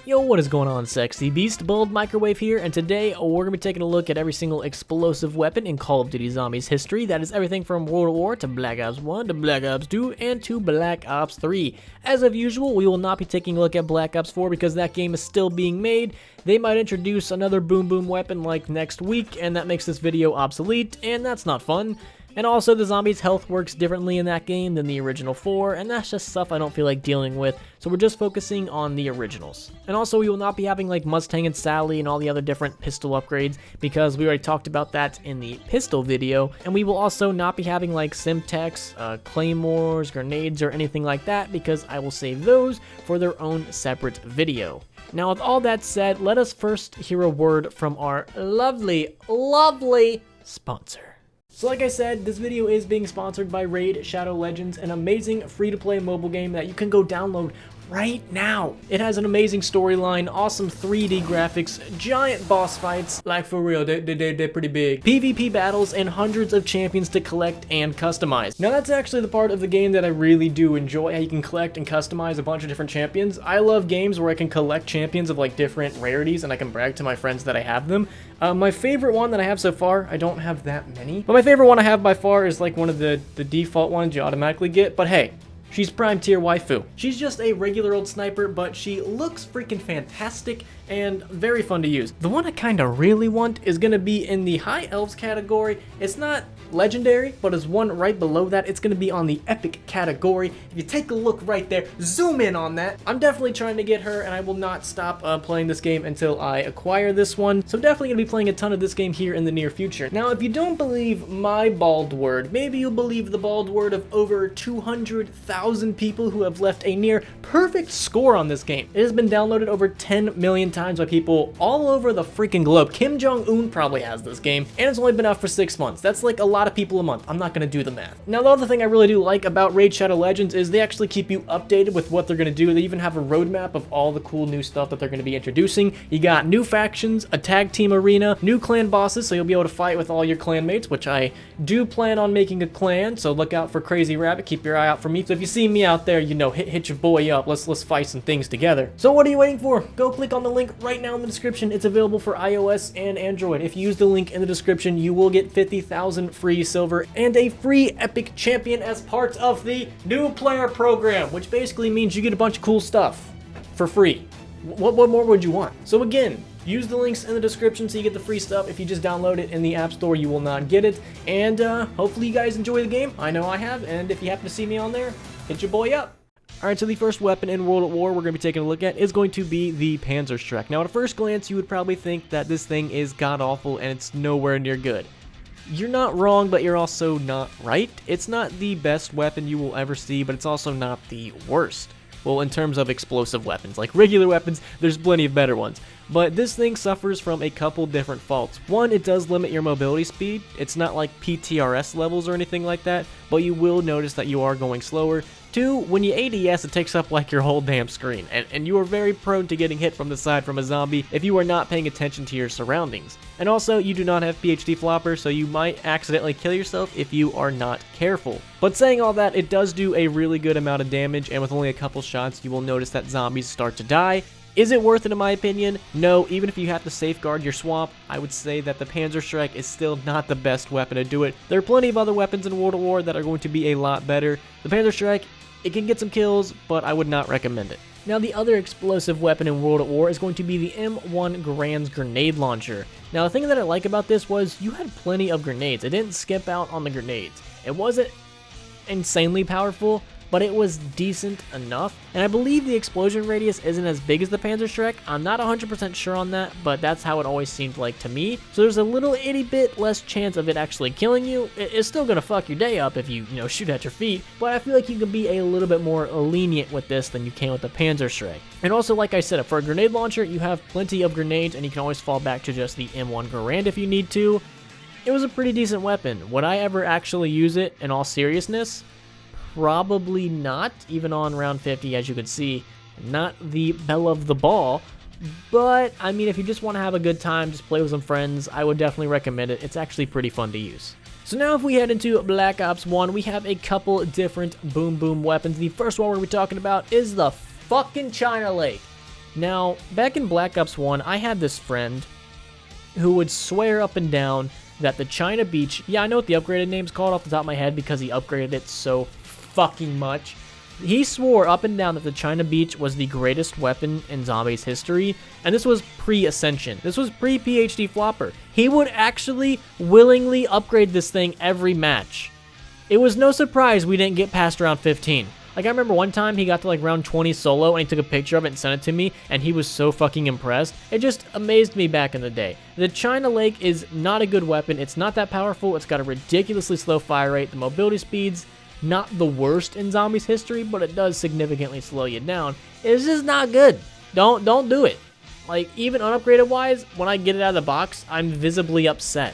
Yo, what is going on, sexy beast? Bold Microwave here, and today we're going to be taking a look at every single explosive weapon in Call of Duty Zombies history. That is everything from World War to Black Ops 1 to Black Ops 2 and to Black Ops 3. As of usual, we will not be taking a look at Black Ops 4 because that game is still being made. They might introduce another boom boom weapon like next week, and that makes this video obsolete, and that's not fun. And also, the zombies' health works differently in that game than the original 4, and that's just stuff I don't feel like dealing with, so we're just focusing on the originals. And also, we will not be having like Mustang and Sally and all the other different pistol upgrades, because we already talked about that in the pistol video, and we will also not be having like Simtex, claymores, grenades, or anything like that, because I will save those for their own separate video. Now, with all that said, let us first hear a word from our lovely sponsor. So like I said, this video is being sponsored by Raid Shadow Legends, an amazing free-to-play mobile game that you can go download right now. It has an amazing storyline, awesome 3D graphics, giant boss fights, like for real, they're pretty big, PvP battles, and hundreds of champions to collect and customize. Now that's actually the part of the game that I really do enjoy, how you can collect and customize a bunch of different champions. I love games where I can collect champions of like different rarities and I can brag to my friends that I have them. My favorite one that I have so far, I don't have that many, but my favorite one I have by far is like one of the default ones you automatically get, but hey, she's prime tier waifu. She's just a regular old sniper, but she looks freaking fantastic and very fun to use. The one I kind of really want is going to be in the high elves category. It's not legendary, but as one right below that, it's going to be on the epic category. If you take a look right there, zoom in on that. I'm definitely trying to get her, and I will not stop playing this game until I acquire this one. So definitely going to be playing a ton of this game here in the near future. Now, if you don't believe my bald word, maybe you'll believe the bald word of over 200,000 people who have left a near perfect score on this game. It has been downloaded over 10 million times by people all over the freaking globe. Kim Jong-un probably has this game, and it's only been out for 6 months. That's like a lot of people a month. I'm not going to do the math. Now, the other thing I really do like about Raid Shadow Legends is they actually keep you updated with what they're going to do. They even have a roadmap of all the cool new stuff that they're going to be introducing. You got new factions, a tag team arena, new clan bosses, so you'll be able to fight with all your clan mates, which I do plan on making a clan, so look out for Crazy Rabbit. Keep your eye out for me. So if you see me out there, you know, hit your boy up. Let's fight some things together. So what are you waiting for? Go click on the link right now in the description. It's available for iOS and Android. If you use the link in the description, you will get 50,000 free silver and a free epic champion as part of the new player program, which basically means you get a bunch of cool stuff for free. What more would you want? So again, use the links in the description so you get the free stuff. If you just download it in the App Store, you will not get it. And hopefully you guys enjoy the game. I know I have, and if you happen to see me on there, hit your boy up. Alright, so the first weapon in World at War we're going to be taking a look at is going to be the Panzerschreck. Now, at first glance, you would probably think that this thing is god-awful and it's nowhere near good. You're not wrong, but you're also not right. It's not the best weapon you will ever see, but it's also not the worst. Well, in terms of explosive weapons, like regular weapons, there's plenty of better ones. But this thing suffers from a couple different faults. One, it does limit your mobility speed. It's not like PTRS levels or anything like that, but you will notice that you are going slower. Two, when you ADS, it takes up like your whole damn screen, and you are very prone to getting hit from the side from a zombie if you are not paying attention to your surroundings. And also, you do not have PhD flopper, so you might accidentally kill yourself if you are not careful. But saying all that, it does do a really good amount of damage, and with only a couple shots, you will notice that zombies start to die. Is it worth it in my opinion? No, even if you have to safeguard your swamp, I would say that the Panzerschreck is still not the best weapon to do it. There are plenty of other weapons in World at War that are going to be a lot better. The Panzerschreck, it can get some kills, but I would not recommend it. Now, the other explosive weapon in World at War is going to be the M1 Garand's grenade launcher. Now, the thing that I like about this was you had plenty of grenades. It didn't skip out on the grenades. It wasn't insanely powerful, but it was decent enough, and I believe the explosion radius isn't as big as the Panzerschreck. I'm not 100% sure on that, but that's how it always seemed like to me. So there's a little itty bit less chance of it actually killing you. It's still gonna fuck your day up if you shoot at your feet, but I feel like you can be a little bit more lenient with this than you can with the Panzerschreck. And also, like I said, for a grenade launcher, you have plenty of grenades, and you can always fall back to just the M1 Garand if you need to. It was a pretty decent weapon. Would I ever actually use it in all seriousness? Probably not, even on round 50, as you can see, not the belle of the ball, but I mean, if you just want to have a good time, just play with some friends, I would definitely recommend it. It's actually pretty fun to use. So now if we head into Black Ops 1, we have a couple different boom boom weapons. The first one we're going to be talking about is the fucking China Lake. Now, back in Black Ops 1, I had this friend who would swear up and down that the China Beach, yeah, I know what the upgraded name's called off the top of my head because he upgraded it so fucking much. He swore up and down that the China Beach was the greatest weapon in Zombies history, and this was pre-Ascension. This was pre-PhD Flopper. He would actually willingly upgrade this thing every match. It was no surprise we didn't get past round 15. Like, I remember one time he got to like round 20 solo and he took a picture of it and sent it to me, and he was so fucking impressed. It just amazed me back in the day. The China Lake is not a good weapon. It's not that powerful. It's got a ridiculously slow fire rate. The mobility speed's not the worst in Zombies history, but it does significantly slow you down. It's just not good. Don't do it. Like, even unupgraded wise, when I get it out of the box, I'm visibly upset.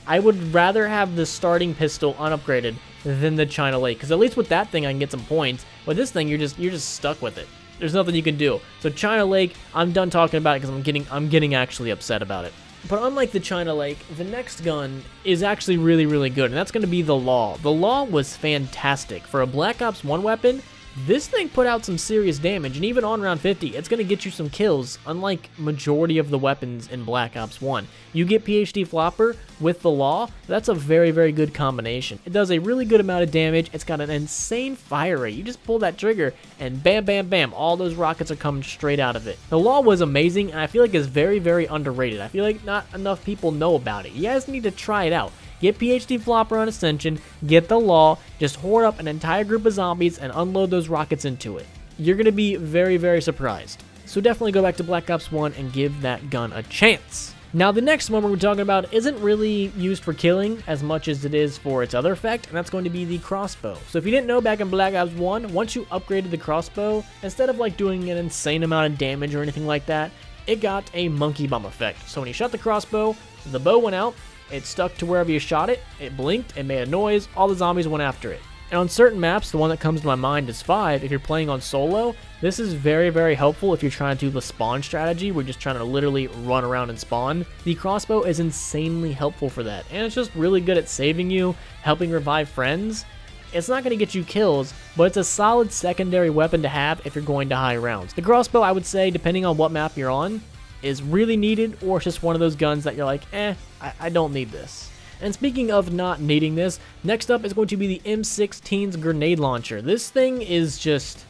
I would rather have the starting pistol unupgraded than the China Lake, because at least with that thing I can get some points. With this thing, you're just stuck with it. There's nothing you can do. So China Lake, I'm done talking about it because I'm getting actually upset about it. But unlike the China Lake, the next gun is actually really, really good, and that's going to be the LAW. The LAW was fantastic. For a Black Ops 1 weapon, this thing put out some serious damage, and even on round 50, it's going to get you some kills, unlike majority of the weapons in Black Ops 1. You get PhD Flopper with the LAW, that's a very, very good combination. It does a really good amount of damage, it's got an insane fire rate. You just pull that trigger, and bam, bam, bam, all those rockets are coming straight out of it. The LAW was amazing, and I feel like it's very, very underrated. I feel like not enough people know about it. You guys need to try it out. Get PhD Flopper on Ascension, get the LAW, just horde up an entire group of zombies and unload those rockets into it. You're going to be very, very surprised. So definitely go back to Black Ops 1 and give that gun a chance. Now the next one we're talking about isn't really used for killing as much as it is for its other effect, and that's going to be the crossbow. So if you didn't know, back in Black Ops 1, once you upgraded the crossbow, instead of like doing an insane amount of damage or anything like that, it got a monkey bomb effect. So when you shot the crossbow, the bow went out, it stuck to wherever you shot it, it blinked, it made a noise, all the zombies went after it. And on certain maps, the one that comes to my mind is 5, if you're playing on solo, this is very, very helpful if you're trying to do the spawn strategy, where you're just trying to literally run around and spawn. The crossbow is insanely helpful for that, and it's just really good at saving you, helping revive friends. It's not going to get you kills, but it's a solid secondary weapon to have if you're going to high rounds. The crossbow, I would say, depending on what map you're on, is really needed, or it's just one of those guns that you're like, I don't need this. And speaking of not needing this, next up is going to be the M16's grenade launcher. This thing is just,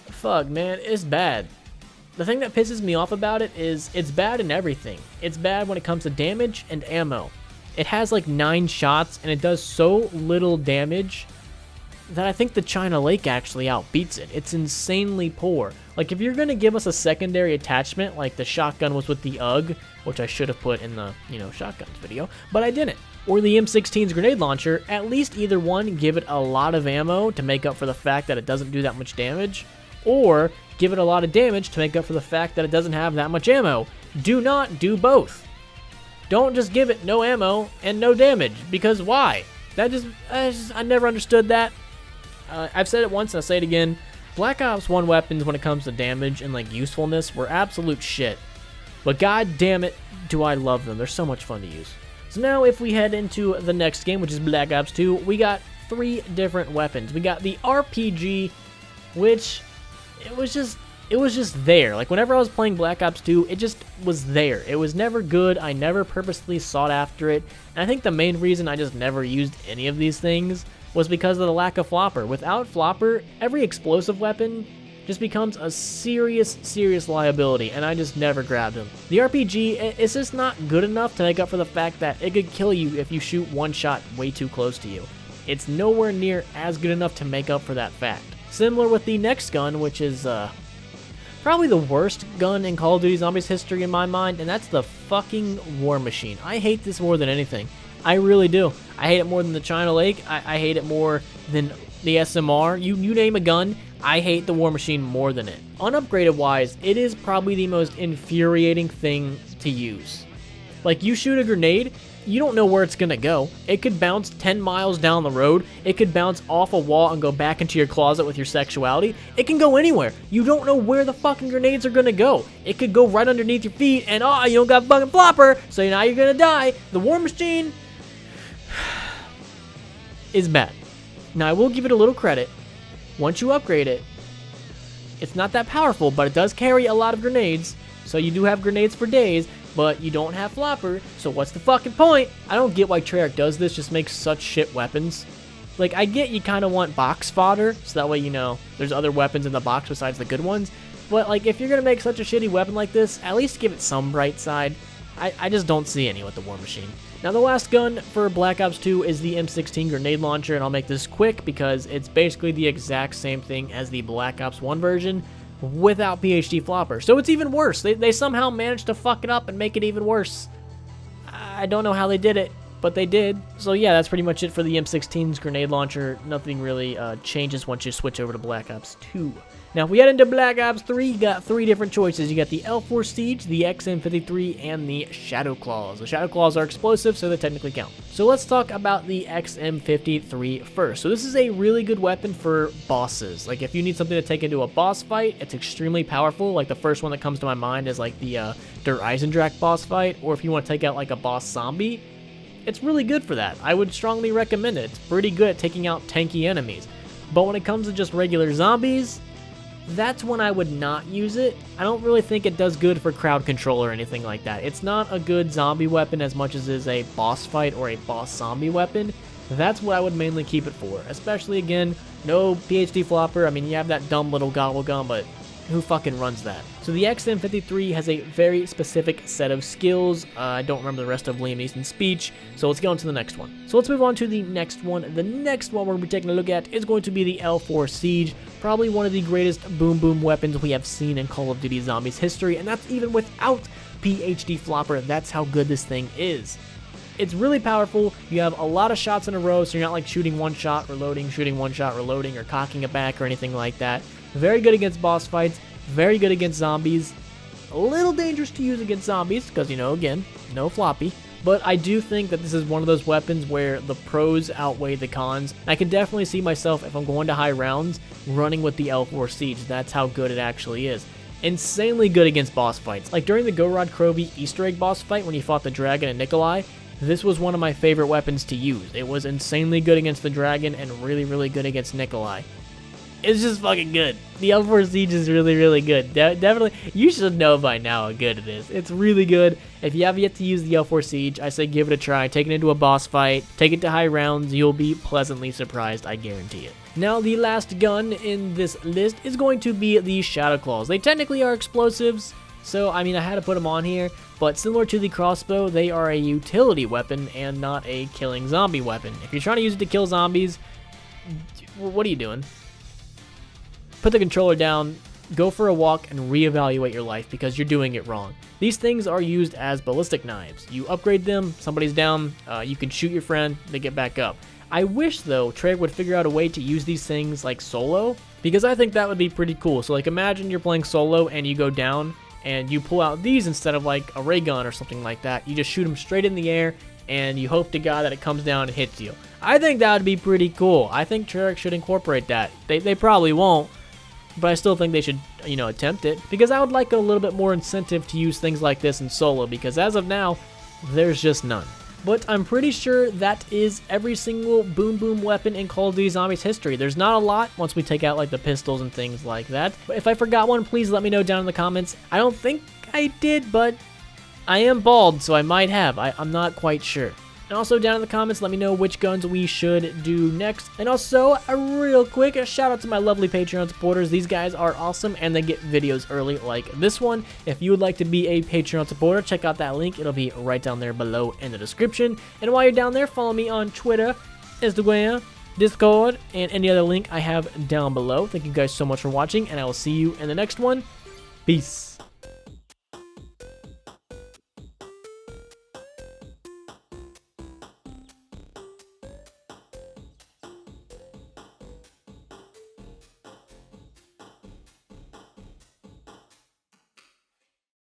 fuck man, it's bad. The thing that pisses me off about it is it's bad in everything. It's bad when it comes to damage and ammo. It has like 9 shots and it does so little damage that I think the China Lake actually outbeats it. It's insanely poor. Like, if you're going to give us a secondary attachment, like the shotgun was with the UG, which I should have put in the, shotguns video, but I didn't. Or the M16's grenade launcher, at least either one, give it a lot of ammo to make up for the fact that it doesn't do that much damage, or give it a lot of damage to make up for the fact that it doesn't have that much ammo. Do not do both. Don't just give it no ammo and no damage, because why? I never understood that. I've said it once and I'll say it again. Black Ops 1 weapons, when it comes to damage and like usefulness, were absolute shit. But god damn it, do I love them. They're so much fun to use. So now if we head into the next game, which is Black Ops 2, we got 3 different weapons. We got the RPG, which it was just there. Like, whenever I was playing Black Ops 2, it just was there. It was never good. I never purposely sought after it. And I think the main reason I just never used any of these things was because of the lack of Flopper. Without Flopper, every explosive weapon just becomes a serious, serious liability, and I just never grabbed him. The RPG, it's just not good enough to make up for the fact that it could kill you if you shoot one shot way too close to you. It's nowhere near as good enough to make up for that fact. Similar with the next gun, which is probably the worst gun in Call of Duty Zombies history in my mind, and that's the fucking War Machine. I hate this more than anything. I really do. I hate it more than the China Lake. I hate it more than the SMR. You name a gun, I hate the War Machine more than it. Unupgraded wise, it is probably the most infuriating thing to use. Like, you shoot a grenade, you don't know where it's gonna go. It could bounce 10 miles down the road. It could bounce off a wall and go back into your closet with your sexuality. It can go anywhere. You don't know where the fucking grenades are gonna go. It could go right underneath your feet and you don't got fucking Flopper, so now you're gonna die. The War Machine is bad. Now, I will give it a little credit. Once you upgrade it, It's not that powerful, but it does carry a lot of grenades. So you do have grenades for days, but you don't have flopper. So what's the fucking point? I don't get why Treyarch does this, just makes such shit weapons. Like, I get you kind of want box fodder, so that way, you know, there's other weapons in the box besides the good ones. But, like, if you're going to make such a shitty weapon like this, at least give it some bright side. I just don't see any with the War Machine. Now, the last gun for Black Ops 2 is the M16 grenade launcher, and I'll make this quick because it's basically the exact same thing as the Black Ops 1 version without PhD flopper. So it's even worse. They somehow managed to fuck it up and make it even worse. I don't know how they did it, but they did. So yeah, that's pretty much it for the M16's grenade launcher. Nothing really changes once you switch over to Black Ops 2. Now, if we head into Black Ops 3, you got 3 different choices. You got the L4 Siege, the XM53, and the Shadow Claws. The Shadow Claws are explosive, so they technically count. So let's talk about the XM53 first. So this is a really good weapon for bosses. Like, if you need something to take into a boss fight, it's extremely powerful. Like, the first one that comes to my mind is like the Der Eisendrache boss fight, or if you want to take out like a boss zombie, it's really good for that. I would strongly recommend it. It's pretty good at taking out tanky enemies. But when it comes to just regular zombies, that's when I would not use it. I don't really think it does good for crowd control or anything like that. It's not a good zombie weapon as much as it is a boss fight or a boss zombie weapon. That's what I would mainly keep it for. Especially, again, no PhD flopper. I mean, you have that dumb little gobble gun, but who fucking runs that? So the XM53 has a very specific set of skills. I don't remember the rest of Liam Neeson's speech, so let's go on to the next one. So let's move on to the next one. The next one we're going to be taking a look at is going to be the L4 Siege. Probably one of the greatest boom boom weapons we have seen in Call of Duty Zombies history, and that's even without PhD flopper. That's how good this thing is. It's really powerful. You have a lot of shots in a row, so you're not like shooting one shot, reloading, shooting one shot, reloading, or cocking it back or anything like that. Very good against boss fights, very good against zombies. A little dangerous to use against zombies because, you know, again, no floppy. But I do think that this is one of those weapons where the pros outweigh the cons. I can definitely see myself, if I'm going to high rounds, running with the L4 Siege. That's how good it actually is. Insanely good against boss fights. Like during the Gorod Krovi Easter egg boss fight when you fought the dragon and Nikolai, this was one of my favorite weapons to use. It was insanely good against the dragon and really, really good against Nikolai. It's just fucking good. The L4 Siege is really, really good. Definitely, you should know by now how good it is. It's really good. If you have yet to use the L4 Siege, I say give it a try. Take it into a boss fight. Take it to high rounds. You'll be pleasantly surprised, I guarantee it. Now, the last gun in this list is going to be the Shadow Claws. They technically are explosives, so, I mean, I had to put them on here. But similar to the crossbow, they are a utility weapon and not a killing zombie weapon. If you're trying to use it to kill zombies, what are you doing? Put the controller down, go for a walk, and reevaluate your life because you're doing it wrong. These things are used as ballistic knives. You upgrade them, somebody's down, you can shoot your friend, they get back up. I wish, though, Treyarch would figure out a way to use these things like solo, because I think that would be pretty cool. So, like, imagine you're playing solo and you go down, and you pull out these instead of, like, a ray gun or something like that. You just shoot them straight in the air, and you hope to God that it comes down and hits you. I think that would be pretty cool. I think Treyarch should incorporate that. They probably won't, but I still think they should, you know, attempt it, because I would like a little bit more incentive to use things like this in solo, because as of now, there's just none. But I'm pretty sure that is every single boom boom weapon in Call of Duty Zombies history. There's not a lot once we take out like the pistols and things like that. But if I forgot one, please let me know down in the comments. I don't think I did, but I am bald, so I might have. I'm not quite sure. And also down in the comments, let me know which guns we should do next. And also, a real quick shout out to my lovely Patreon supporters. These guys are awesome, and they get videos early like this one. If you would like to be a Patreon supporter, check out that link. It'll be right down there below in the description. And while you're down there, follow me on Twitter, Instagram, Discord, and any other link I have down below. Thank you guys so much for watching, and I will see you in the next one. Peace.